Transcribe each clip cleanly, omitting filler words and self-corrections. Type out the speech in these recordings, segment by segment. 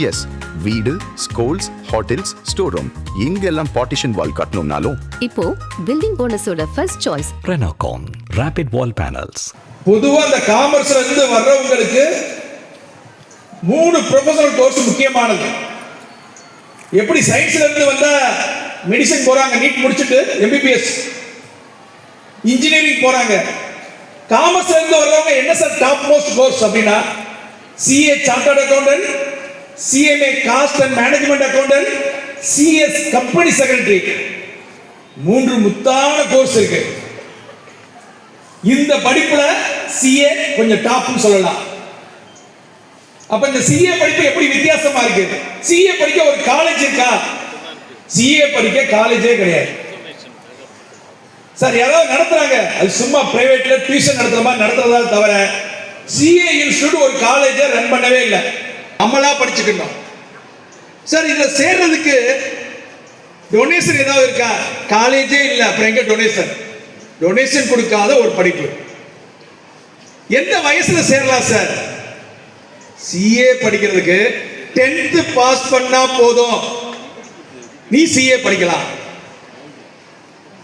S, வீடு, schools, hotels, store room இங்கெல்லாம் partition wall கட்டணும்னாலும் இப்போ பில்டிங் போனஸோட first choice Renocon Rapid Wall Panels. பொதுவா அந்த காமர்ஸ்ல இருந்து வர்றவங்களுக்கு 3 ப்ரொஃபஷனல் கோர்ஸ் முக்கியமானது. எப்படி சயின்ஸ்ல இருந்து வந்தா மெடிசன் போறாங்க, நீட் முடிச்சிட்டு எம்பிபிஎஸ், இன்ஜினியரிங் போறாங்க. காமர்ஸ்ல இருந்து வர்றவங்க என்ன சார் டாப் மோஸ்ட் கோர்ஸ் அப்படின்னா CA chartered accountant, CMA cost and management accountant, CS company secretary. 3 முத்தான கோர்ஸ் இருக்கு. இந்த படிப்புல சிஏ கொஞ்சம் டாப்னு சொல்லலாம். அப்ப இந்த சிஏ படிப்பு எப்படி வித்தியாசமா இருக்கு? சிஏ படிக்க ஒரு காலேஜ் இருக்கா? சிஏ படிக்க காலேஜே கிடையாது சார். யாராவது நடத்துறாங்க, அது சும்மா பிரைவேட்ல டியூஷன் நடத்துற மாதிரி நடத்துறதா தவிர சிஏ இன்ஸ்டிடியூட் ஒரு காலேஜை ரன் பண்ணவே இல்லை. நம்மளா படிச்சுக்கணும் சார். இதுல சேர்றதுக்கு டொனேஷன் ஏதாவது இருக்கா? காலேஜே இல்லை, அப்புறம் எங்க டொனேஷன்? டொனேஷன் கொடுக்காத ஒரு படிப்பு. எந்த வயசுல சேரலாம் சார்? சிஏ படிக்கிறதுக்கு 10th பாஸ் பண்ணா போதும், நீ சிஏ படிக்கலாம்.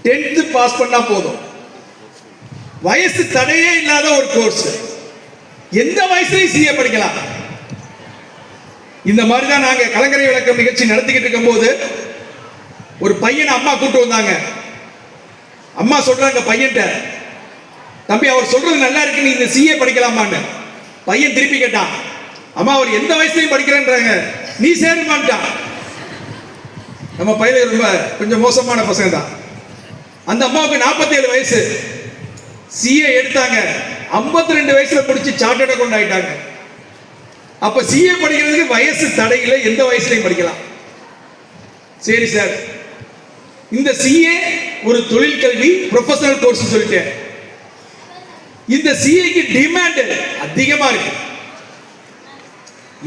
10th பாஸ் பண்ணா போதும். வயசு தடையே இல்லாத ஒரு கோர்ஸ். எந்த வயசுலயும் சிஏ படிக்கலாம். இந்த மாதிரி தான் நாங்க கலங்கரை விளக்கம் நிகழ்ச்சி நடத்திக்கிட்டு இருக்கும் போது ஒரு பையனை அம்மா கூட்டு வந்தாங்க. அம்மா சொல்றாங்க பையன்ட்ட, தம்பி அவர் சொல்றது நல்லா இருக்கு, நீ இந்த சிஏ படிக்கலாமான்னு. பையன் திருப்பி கேட்டான், அம்மா அவர் எந்த வயசுலயும் படிக்கிறேன்றாங்க, நீ சேருமான்ட்டான். நம்ம பையன் ரொம்ப கொஞ்சம் மோசமான பசங்க தான். அந்த அம்மாவுக்கு 47 வயசு, சிஏ எடுத்தாங்க, 52 வயசுல முடிச்சு சார்ட்டர்ட் அக்கவுண்ட் ஆயிட்டாங்க. அப்ப சிஏ படிக்கிறதுக்கு வயசு தடையில எந்த வயசுலையும் படிக்கலாம். சரி சார், இந்த சிஏ ஒரு தொழில் கல்வி ப்ரொஃபஷனல் கோர்ஸ் சொல்லிட்டேன். இந்த சிஏக்கு டிமாண்ட் அதிகமா இருக்கு.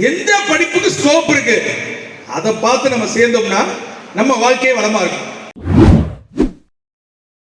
எந்த படிப்புக்கு ஸ்கோப் இருக்கு அதை பார்த்து நம்ம சேர்ந்தோம்னா நம்ம வாழ்க்கையே வளமா இருக்கும்.